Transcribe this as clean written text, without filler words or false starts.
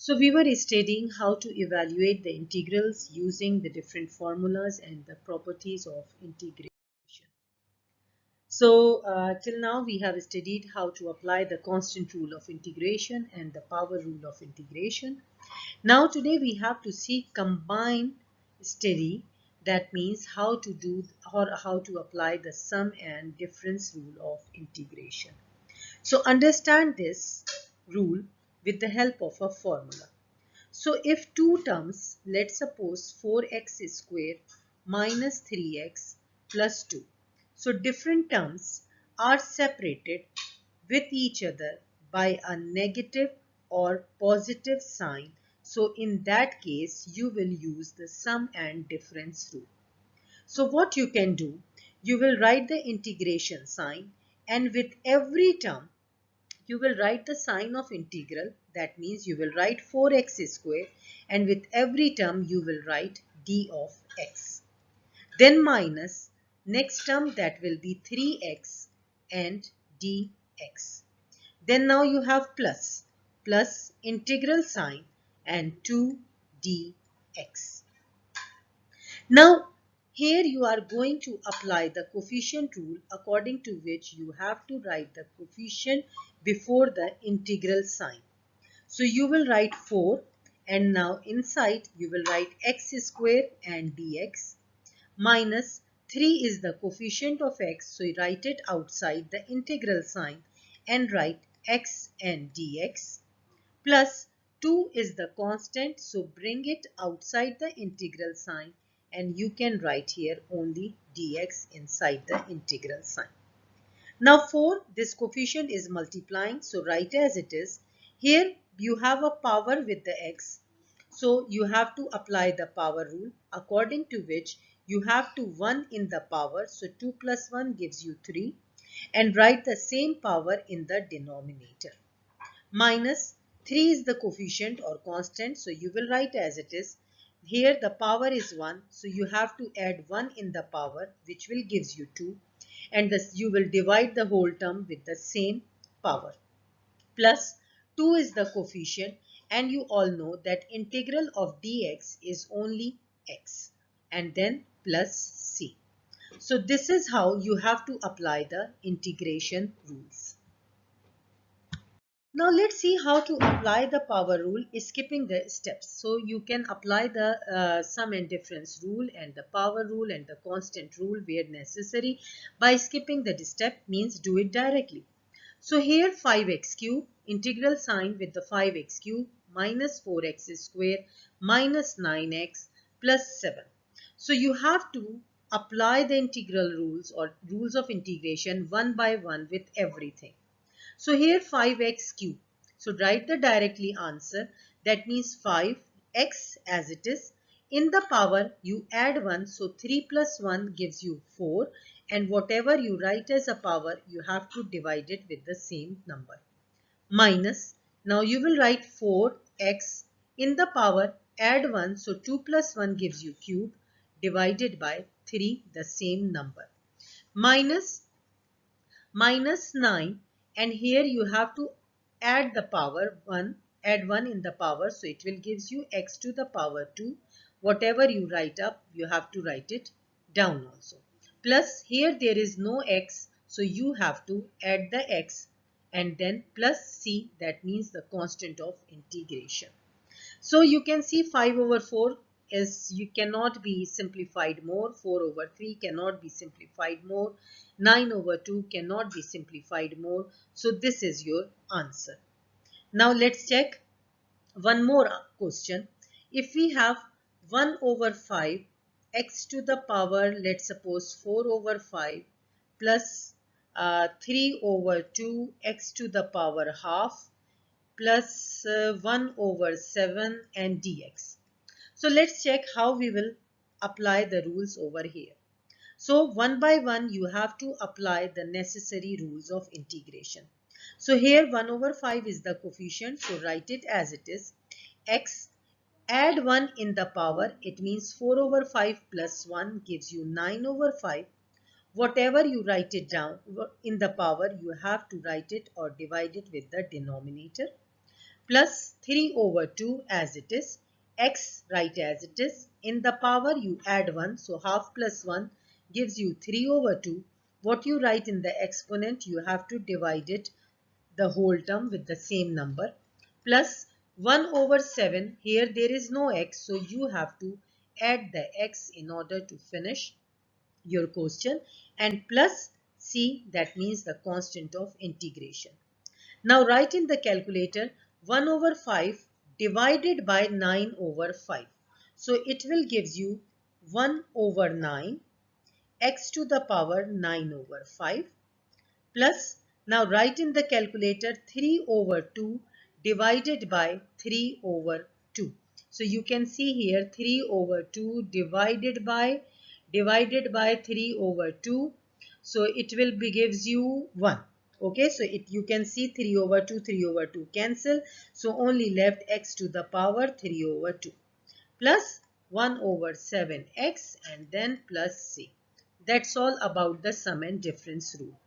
So we were studying how to evaluate the integrals using the different formulas and the properties of integration. So till now we have studied how to apply the constant rule of integration and the power rule of integration. Now today we have to see combined study, that means how to do or how to apply the sum and difference rule of integration. So understand this rule with the help of a formula. So if two terms, let's suppose 4x square minus 3x plus 2. So different terms are separated with each other by a negative or positive sign. So in that case, you will use the sum and difference rule. So what you can do, you will write the integration sign, and with every term you will write the sign of integral. That means you will write 4x square, and with every term you will write d of x. Then minus next term, that will be 3x and dx. Then now you have plus integral sign and 2dx. Now here you are going to apply the coefficient rule, according to which you have to write the coefficient before the integral sign. So you will write 4, and now inside you will write x square and dx, minus 3 is the coefficient of x, so you write it outside the integral sign and write x and dx, plus 2 is the constant, so bring it outside the integral sign, and you can write here only dx inside the integral sign. Now 4, this coefficient is multiplying, so write as it is. Here you have a power with the x, so you have to apply the power rule, according to which you have to 1 in the power, so 2 plus 1 gives you 3, and write the same power in the denominator. Minus 3 is the coefficient or constant, so you will write as it is. Here the power is 1, so you have to add 1 in the power, which will gives you 2, and thus you will divide the whole term with the same power. Plus 2 is the coefficient, and you all know that integral of dx is only x, and then plus c. So this is how you have to apply the integration rules. Now let's see how to apply the power rule, skipping the steps. So you can apply the sum and difference rule and the power rule and the constant rule where necessary by skipping the step, means do it directly. So here 5x cube, integral sign with the 5x cube, minus 4x square minus 9x plus 7. So you have to apply the integral rules or rules of integration one by one with everything. So here 5x cube. So write the directly answer. That means 5x as it is. In the power you add 1. So 3 plus 1 gives you 4. And whatever you write as a power, you have to divide it with the same number. Minus. Now you will write 4x. In the power add 1. So 2 plus 1 gives you cube, divided by 3, the same number. Minus 9, and here you have to add the power 1, add 1 in the power, so it will gives you x to the power 2. Whatever you write up, you have to write it down also. Plus here there is no x, so you have to add the x, and then plus c, that means the constant of integration. So you can see 5 over 4 is, you cannot be simplified more. 4 over 3 cannot be simplified more. 9 over 2 cannot be simplified more. So this is your answer. Now let's check one more question. If we have 1 over 5 x to the power, let's suppose 4 over 5 plus 3 over 2 x to the power half plus 1 over 7 and dx. So let's check how we will apply the rules over here. So one by one you have to apply the necessary rules of integration. So here 1 over 5 is the coefficient, so write it as it is. X, add 1 in the power, it means 4 over 5 plus 1 gives you 9 over 5. Whatever you write it down in the power, you have to write it or divide it with the denominator. Plus 3 over 2 as it is, x write as it is. In the power you add 1, so half plus 1 gives you 3 over 2. What you write in the exponent, you have to divide it, the whole term, with the same number, plus 1 over 7. Here there is no x, so you have to add the x in order to finish your question, and plus c, that means the constant of integration. Now write in the calculator 1 over 5 divided by 9 over 5. So it will gives you 1 over 9 x to the power 9 over 5, plus, now write in the calculator 3 over 2 divided by 3 over 2. So you can see here 3 over 2 divided by 3 over 2. So it will be gives you 1. Okay, so you can see 3 over 2 cancel. So only left x to the power 3 over 2 plus 1 over 7x and then plus c. That's all about the sum and difference rule.